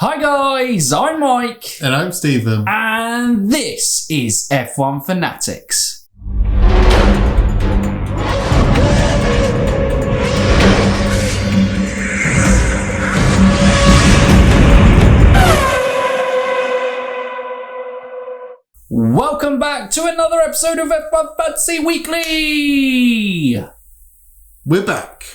Hi guys, I'm Mike. And I'm Stephen. And this is F1 Fanatics. Welcome back to another episode of F1 Fantasy Weekly. We're back.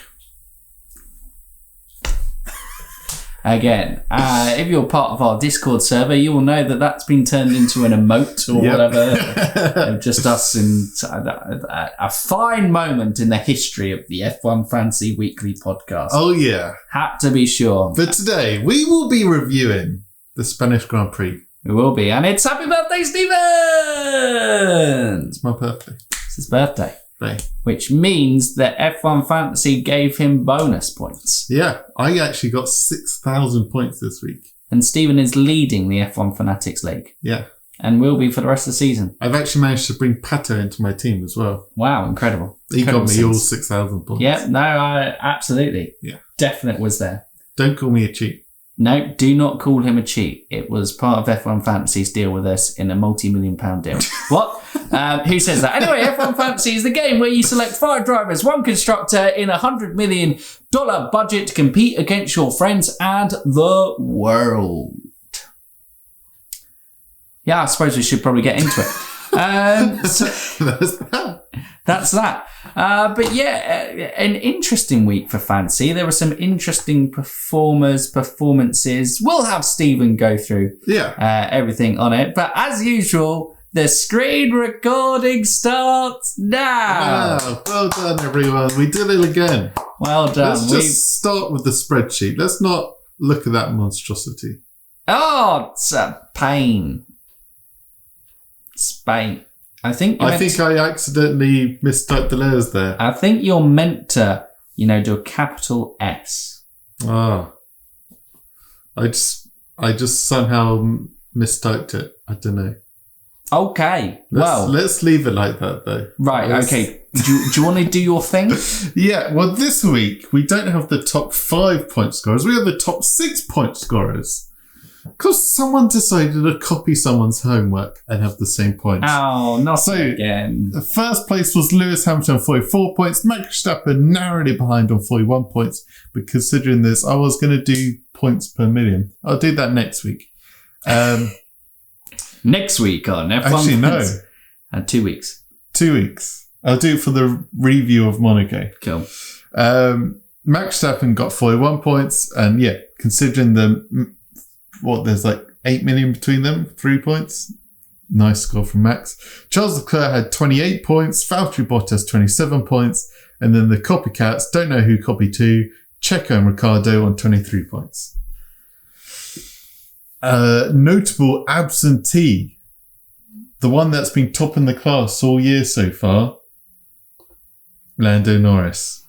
Again, if you're part of our Discord server, you will know that that's been turned into an emote or whatever. Just us in a fine moment in the history of the F1 Fantasy Weekly podcast. Oh, yeah. Had to be sure. But today, we will be reviewing the Spanish Grand Prix. We will be. And it's happy birthday, Stephen! It's my birthday. It's his birthday. Right. Which means that F1 Fantasy gave him bonus points. Yeah, I actually got 6,000 points this week. And Stephen is leading the F1 Fanatics League. Yeah. And will be for the rest of the season. I've actually managed to bring Pato into my team as well. Wow, incredible. He got me all 6,000 points. Yeah, no, absolutely. Yeah. Definite was there. Don't call me a cheat. No, do not call him a cheat. It was part of F1 Fantasy's deal with us in a multi-million-pound deal. What? Who says that? Anyway, F1 Fantasy is the game where you select 5 drivers, 1 constructor in a $100 million budget to compete against your friends and the world. Yeah, I suppose we should probably get into it. That's that. But yeah, an interesting week for Fantasy. There were some interesting performances. We'll have Stephen go through everything on it. But as usual, the screen recording starts now. Wow, well done, everyone. We did it again. Well done. Let's just start with the spreadsheet. Let's not look at that monstrosity. Oh, it's a pain. Spain. I think I accidentally mistyped the letters there. I think you're meant to, do a capital S. Ah. I just somehow mistyped it. I don't know. Okay. Let's leave it like that though. Right, okay. Do you want to do your thing? Yeah, well this week we don't have the top 5 point scorers. We have the top 6 point scorers. Because someone decided to copy someone's homework and have the same points. Oh, not again. The first place was Lewis Hamilton on 44 points. Max Verstappen narrowly behind on 41 points. But considering this, I was going to do points per million. I'll do that next week. Next week on F1. Actually, no. 2 weeks. 2 weeks. I'll do it for the review of Monaco. Cool. Max Verstappen got 41 points. And yeah, considering there's like 8 million between them, 3 points. Nice score from Max. Charles Leclerc had 28 points, Valtteri Bottas 27 points, and then the copycats, don't know who copied to, Checo and Ricciardo on 23 points. Notable absentee, the one that's been top in the class all year so far, Lando Norris.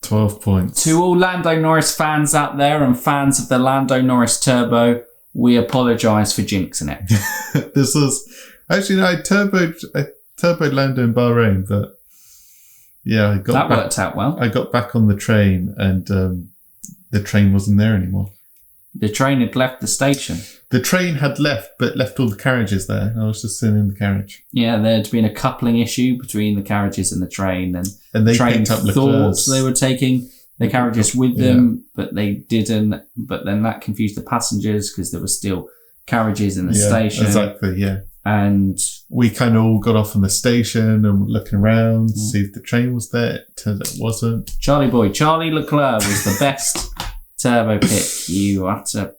12 points. To all Lando Norris fans out there and fans of the Lando Norris Turbo, we apologise for jinxing it. This was... Actually, no, I turboed Lando in Bahrain, but... Yeah, worked out well. I got back on the train and the train wasn't there anymore. The train had left the station. The train had left, but left all the carriages there. I was just sitting in the carriage. Yeah, there had been a coupling issue between the carriages and the train. And they the train picked up thought they were taking the carriages with them, but they didn't. But then that confused the passengers because there were still carriages in the station. Exactly, yeah. And we kind of all got off on the station and were looking around to see if the train was there. It turns out it wasn't. Charlie Leclerc was the best turbo pick. You utter...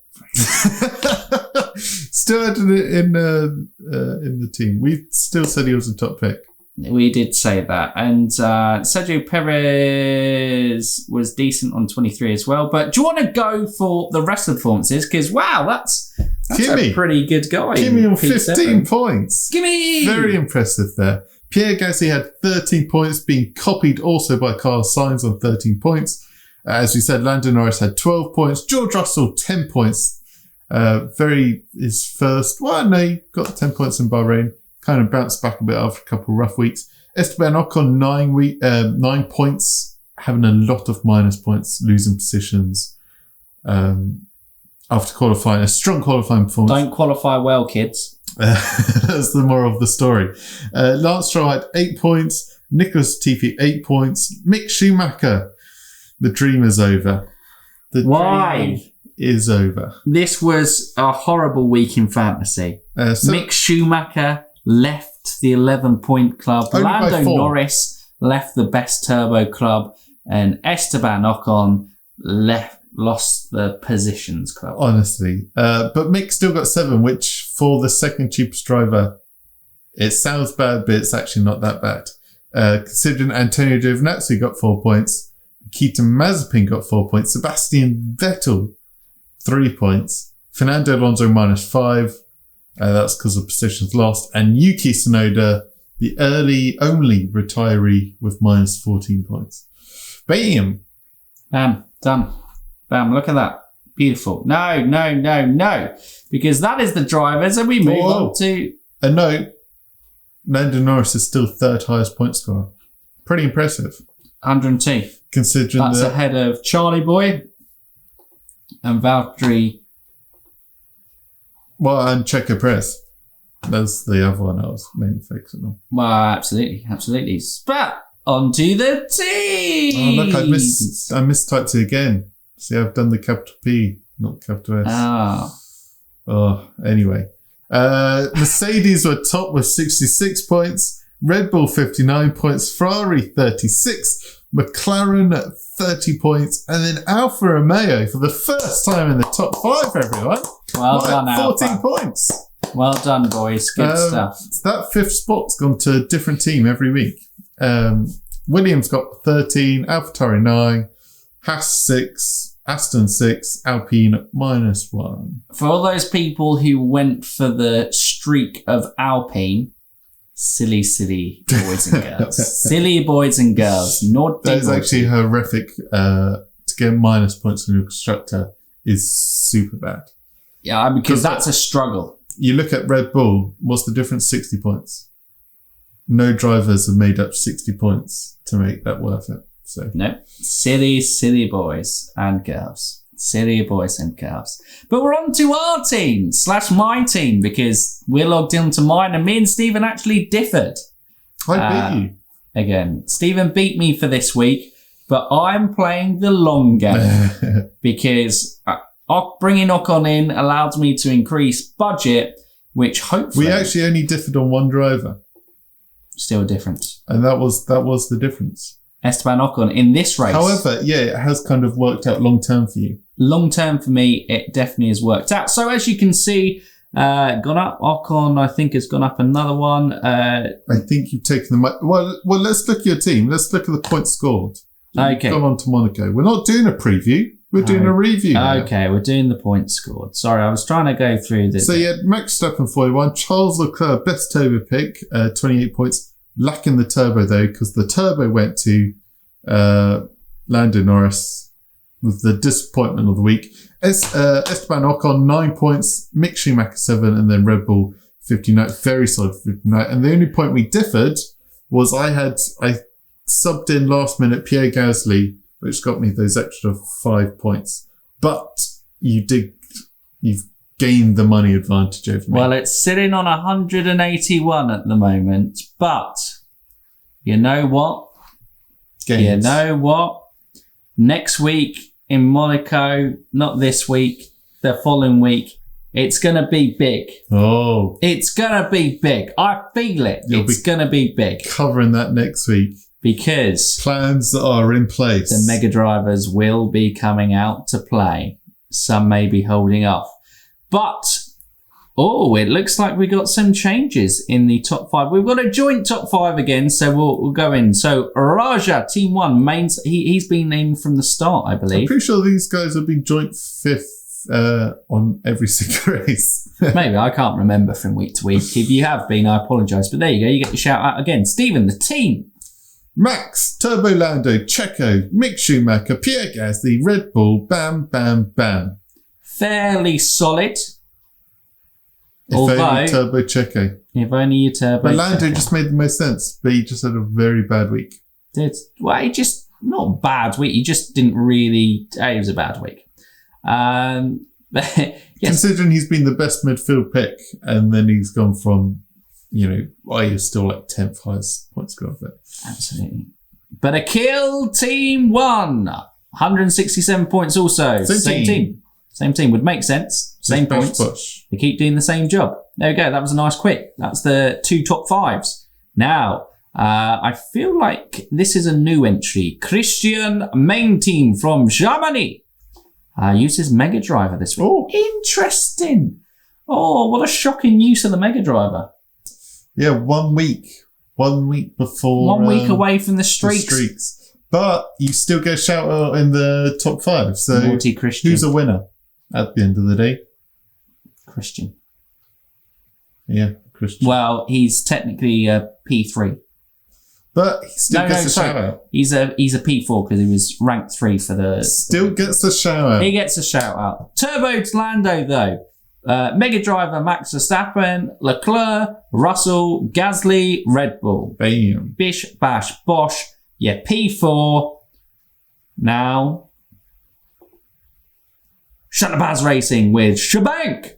Still had it in the team. We still said he was a top pick. We did say that. And Sergio Perez was decent on 23 as well. But do you want to go for the rest of the performances? Because, wow, that's a pretty good guy. Kimi on 15 points. Kimi! Very impressive there. Pierre Gasly had 13 points, being copied also by Carlos Sainz on 13 points. As we said, Lando Norris had 12 points. George Russell, 10 points. His first... Well, no, he got 10 points in Bahrain. Kind of bounced back a bit after a couple of rough weeks. Esteban Ocon, 9 points. Having a lot of minus points, losing positions. after qualifying, a strong qualifying performance. Don't qualify well, kids. That's the moral of the story. Lance Stroll had 8 points. Nicholas Latifi 8 points. Mick Schumacher, the dream is over. Dream is over. This was a horrible week in fantasy. Mick Schumacher left the 11-point club. Lando Norris left the best turbo club. And Esteban Ocon lost the positions club. Honestly. But Mick still got 7, which for the second cheapest driver, it sounds bad, but it's actually not that bad. Considering Antonio Giovinazzi got 4 points, Nikita Mazepin got 4 points, Sebastian Vettel 3 points, Fernando Alonso -5, that's because of positions lost, and Yuki Tsunoda, the only retiree with -14 points. Bam! Bam, done. Bam, look at that. Beautiful. No. Because that is the drivers, and we move on to... A note, Lando Norris is still third highest point scorer. Pretty impressive. 102. Considering that's ahead of Charlie Boy and Valtteri. Well, and Checo Perez. That's the other one I was mainly focusing on. Well, absolutely. But on to the team. Oh, look, I mistyped it again. See, I've done the capital P, not capital S. Anyway. Mercedes were top with 66 points. Red Bull 59 points. Ferrari 36. McLaren 30 points. And then Alfa Romeo for the first time in the top 5, everyone. Well done, 14 Alfa. points. Well done, boys. Good stuff. That 5th spot's gone to a different team every week. Williams got 13. AlphaTauri 9. Haas 6. Aston 6, Alpine -1. For all those people who went for the streak of Alpine, silly boys and girls. Silly boys and girls. That is actually horrific. To get minus points on your constructor is super bad. Yeah, because that's a struggle. You look at Red Bull, what's the difference? 60 points. No drivers have made up 60 points to make that worth it. So no, silly boys and girls. Silly boys and girls. But we're on to our team / my team because we're logged into mine and me and Stephen actually differed. I beat you. Again, Stephen beat me for this week, but I'm playing the long game because bringing Ocon in allowed me to increase budget, which hopefully... We actually only differed on one driver. Still a difference. And that was the difference. Esteban Ocon in this race. However, yeah, it has kind of worked out long term for you. Long term for me, it definitely has worked out. So as you can see, gone up. Ocon, I think, has gone up another one. I think you've taken the... Well, let's look at your team. Let's look at the points scored. Okay. Gone on to Monaco. We're not doing a preview. We're doing a review. Okay, we're doing the points scored. Sorry, I was trying to go through this. So you had Max Verstappen 41, Charles Leclerc, best turbo pick, 28 points. Lacking the turbo though, because the turbo went to Lando Norris with the disappointment of the week. Esteban Ocon 9 points, Mick Schumacher 7, and then Red Bull 59. Very solid 59. And the only point we differed was I subbed in last minute Pierre Gasly, which got me those extra 5 points. But you've gained the money advantage over me. Well, it's sitting on 181 at the moment, but you know what? Gains. You know what? Next week in Monaco, not this week, the following week, it's going to be big. Oh. It's going to be big. I feel it. It's going to be big. Covering that next week. Because plans are in place. The mega drivers will be coming out to play. Some may be holding off. But, it looks like we got some changes in the top 5. We've got a joint top 5 again, so we'll go in. So, Raja, Team 1, he's been in from the start, I believe. I'm pretty sure these guys have been joint 5th on every single race. Maybe, I can't remember from week to week. If you have been, I apologise. But there you go, you get your shout out again. Stephen, the team. Max, Turbo Lando, Checo, Mick Schumacher, Pierre Gasly, Red Bull, bam, bam, bam. Fairly solid. If only Turbo Checo. If only you Turbo But Lando Checo. just made the most sense, but he just had a very bad week. Well, he just, not bad week, he just didn't really, it was a bad week. Yes. Considering he's been the best midfield pick, and then he's gone from, he's still like 10th highest points scorer. Absolutely. But a kill team 1. 167 points also. Same team. Would make sense. Same points. They keep doing the same job. There we go. That was a nice quick. That's the 2 top 5s. Now, I feel like this is a new entry. Christian, main team from Germany, uses Mega Driver this week. Oh. Interesting. Oh, what a shocking use of the Mega Driver. Yeah, 1 week. 1 week before. 1 week away from the streaks. But you still get a shout out in the top 5. So Naughty Christian. Who's a winner at the end of the day? Christian. Yeah, Christian. Well, he's technically a P3. But he still gets a shout out. He's a P4 because he was ranked 3 for the... Still gets a shout out. He gets a shout out. Turbo Lando, though. Mega Driver, Max Verstappen, Leclerc, Russell, Gasly, Red Bull. Bam. Bish, bash, bosh. Yeah, P4. Now, Shutterbaz Racing with Shabank.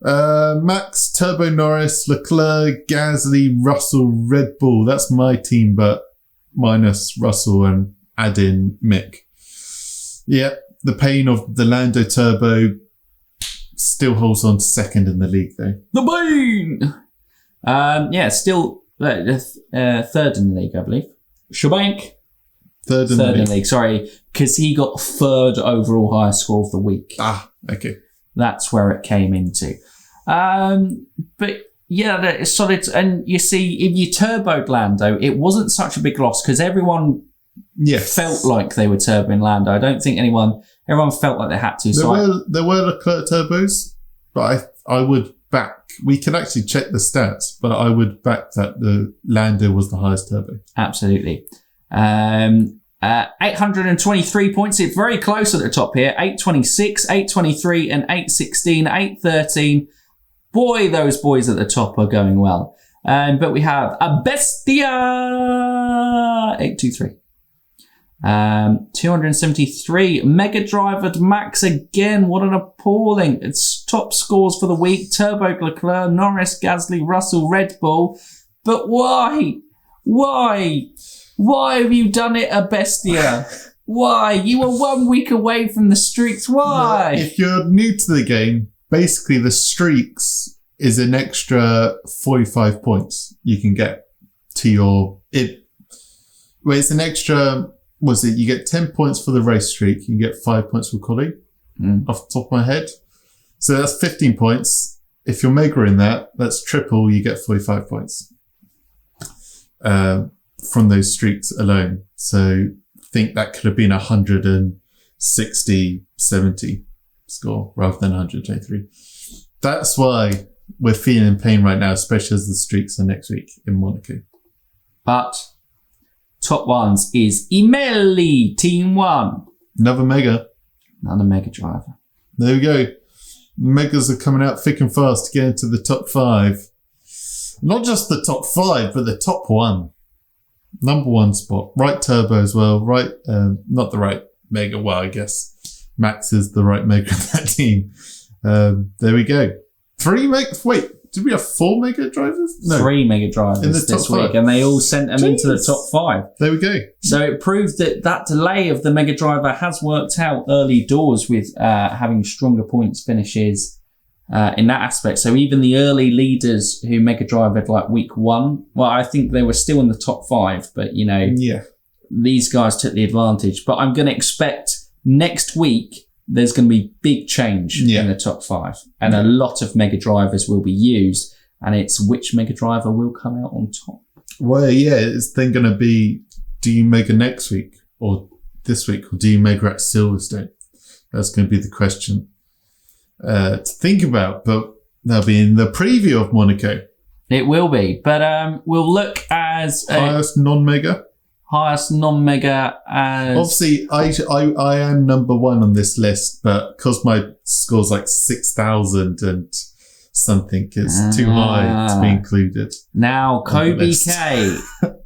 Max, Turbo Norris, Leclerc, Gasly, Russell, Red Bull. That's my team, but minus Russell and add in Mick. Yeah, the pain of the Lando Turbo still holds on to second in the league, though. The pain! Still... third in the league, I believe. Shabank. Third in the league, sorry. Because he got 3rd overall highest score of the week. Ah, okay. That's where it came into. But yeah, it's solid. And you see, if you turboed Lando, it wasn't such a big loss because everyone felt like they were turboing Lando. I don't think everyone felt like they had to. There were Leclerc turbos, but I would back. We can actually check the stats, but I would back that the Lando was the highest turbo. Absolutely. 823 points. It's very close at the top here. 826, 823, and 816, 813. Boy, those boys at the top are going well. But we have a Bestia 823. 273. Mega Drivered Max again. What an appalling. It's top scores for the week. Turbo Leclerc, Norris, Gasly, Russell, Red Bull. But why? Why? Why have you done it, a Bestia? Why? You were 1 week away from the streaks. Why? If you're new to the game, basically the streaks is an extra 45 points you can get to your... it's an extra... you get 10 points for the race streak, you can get 5 points for quali, off the top of my head. So that's 15 points. If you're mega in that, that's triple, you get 45 points from those streaks alone. So I think that could have been 160, 70 score rather than 123. That's why we're feeling pain right now, especially as the streaks are next week in Monaco. But top ones is Imeli, Team 1. Another Mega Driver. There we go. Megas are coming out thick and fast to get into the top 5. Not just the top 5, but the top 1. Number 1 spot. Right turbo as well. Right, not the right Mega. Well, I guess Max is the right Mega of that team. There we go. 3 Mega. Wait, did we have 4 Mega drivers? No. 3 Mega drivers in the this week, 5. And they all sent them into the top 5. There we go. So it proved that delay of the Mega Driver has worked out early doors with having stronger points finishes in that aspect. So even the early leaders who Mega Drive had like week 1, well, I think they were still in the top 5, but these guys took the advantage. But I'm going to expect next week there's going to be big change in the top 5, and a lot of Mega Drivers will be used, and it's which Mega Driver will come out on top. Well, it's then going to be, do you Mega next week or this week, or do you Mega at Silverstone? That's going to be the question to think about, but that'll be in the preview of Monaco. It will be, but we'll look as highest non-Mega as... Obviously, I am number 1 on this list, but because my score's like 6,000 and something is too high to be included. Now, Kobe K.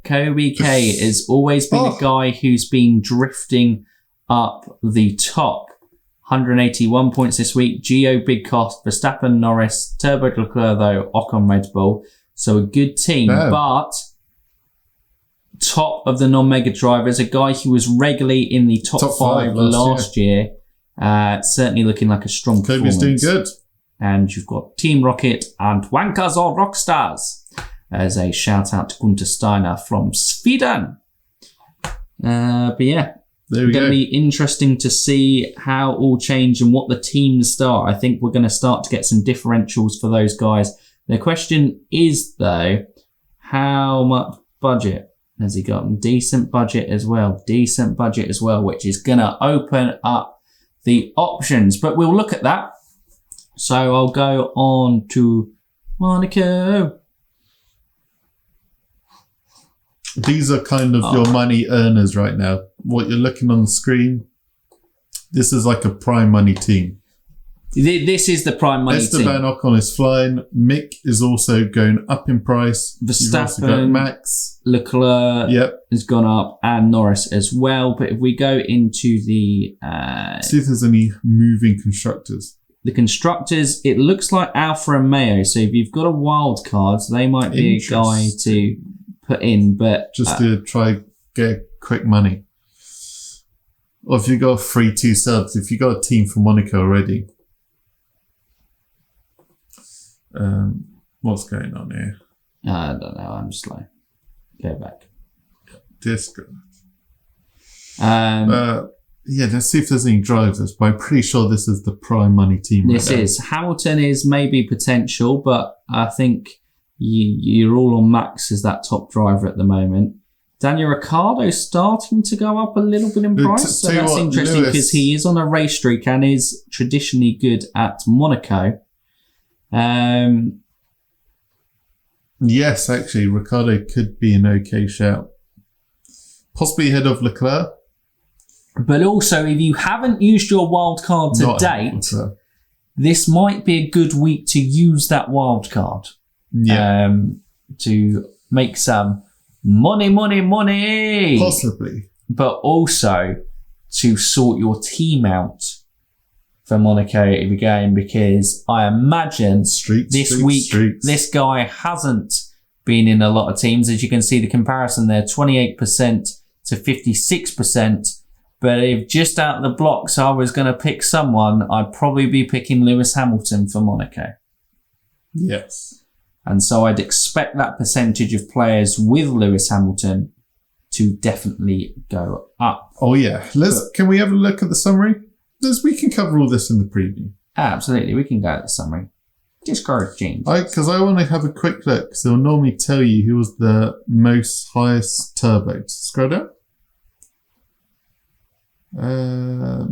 Kobe K has always been a guy who's been drifting up the top. 181 points this week. Gio, big cost. Verstappen, Norris, Turbo, Leclerc, though, Ocon, Red Bull. So a good team, but top of the non-mega drivers, a guy who was regularly in the top five last year. Certainly looking like a strong performance. Kobe's doing good. And you've got Team Rocket and Wankers or Rockstars as a shout out to Gunter Steiner from Sweden. But yeah, it's going to be interesting to see how all change and what the teams start. I think we're going to start to get some differentials for those guys. The question is, though, how much budget has he got? Decent budget as well, which is going to open up the options. But we'll look at that. So I'll go on to Monaco. These are kind of your money earners right now. What you're looking on the screen, this is like a prime money team. This is the prime money team. Esteban Ocon is flying. Mick is also going up in price. Verstappen, Max, Leclerc has gone up, and Norris as well. But if we go into the... see if there's any moving constructors. The constructors, it looks like Alfa Romeo. So if you've got a wild card, they might be a guy to put in. But just to try get quick money. Or if you got 3-2 subs, if you got a team from Monaco already. What's going on here? I don't know. I'm slow. Go back. Discord. Yeah, let's see if there's any drivers. But I'm pretty sure this is the prime money team. This is Hamilton is maybe potential, but I think you're all on Max as that top driver at the moment. Daniel Ricciardo starting to go up a little bit in price, so that's interesting because he is on a race streak and is traditionally good at Monaco. Yes, actually, Ricciardo could be an okay shout. Possibly ahead of Leclerc. But also, if you haven't used your wild card to date, this might be a good week to use that wild card. Yeah. To make some money. Possibly. But also to sort your team out for Monaco again, because I imagine this week this guy hasn't been in a lot of teams. As you can see, the comparison there, 28% to 56%. But if just out of the blocks I was going to pick someone, I'd probably be picking Lewis Hamilton for Monaco. Yes. And so I'd expect that percentage of players with Lewis Hamilton to definitely go up. Oh yeah. Can we have a look at the summary? We can cover all this in the preview. Absolutely, we can go at the summary. Discourage James. Because I want to have a quick look, because it'll normally tell you who was the highest turbo. Scroll down.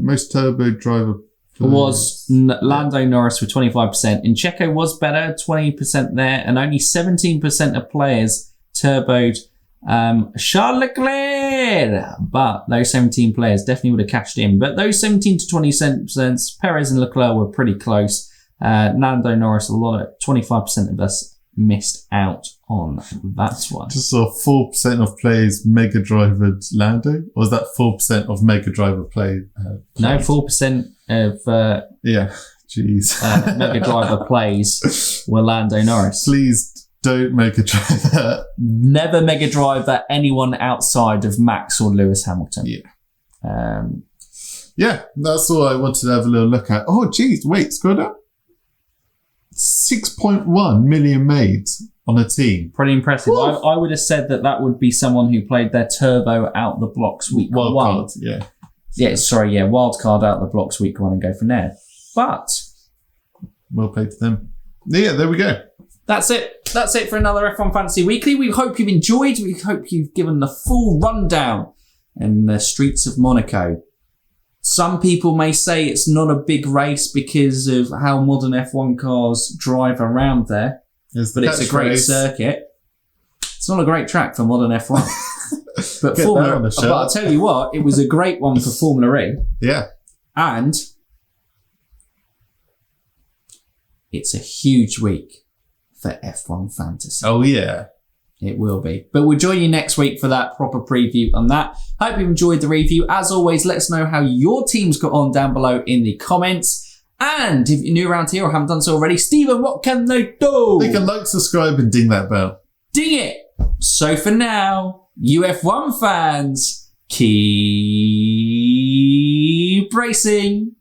Most turbo driver was Lando Norris with 25%. And Checo was better, 20% there, and only 17% of players turboed Charles Leclerc. But those 17 players definitely would have cashed in. But those 17 to 20%, Perez and Leclerc were pretty close. Lando Norris, 25% of us missed out on that one. Just saw 4% of players Mega Driver Lando? Or was that 4% of Mega Driver play? No, 4% of Mega Driver plays were Lando Norris. Please don't Mega Drive that. Never Mega Driver anyone outside of Max or Lewis Hamilton. Yeah, that's all I wanted to have a little look at. Oh, geez, wait, scroll down. 6.1 million made on a team. Pretty impressive. I would have said that would be someone who played their turbo out the blocks week one. Wild card, wild card out the blocks week one and go from there. But well played to them. Yeah, there we go. That's it. That's it for another F1 Fantasy Weekly. We hope you've enjoyed. We hope you've given the full rundown in the streets of Monaco. Some people may say it's not a big race because of how modern F1 cars drive around there. But it's a great circuit. It's not a great track for modern F1. But I'll tell you what, it was a great one for Formula E. Yeah. And it's a huge week for F1 Fantasy. Oh, yeah. It will be. But we'll join you next week for that proper preview on that. Hope you enjoyed the review. As always, let us know how your teams got on down below in the comments. And if you're new around here or haven't done so already, Stephen, what can they do? They can like, subscribe, and ding that bell. Ding it! So for now, UF1 fans, keep racing.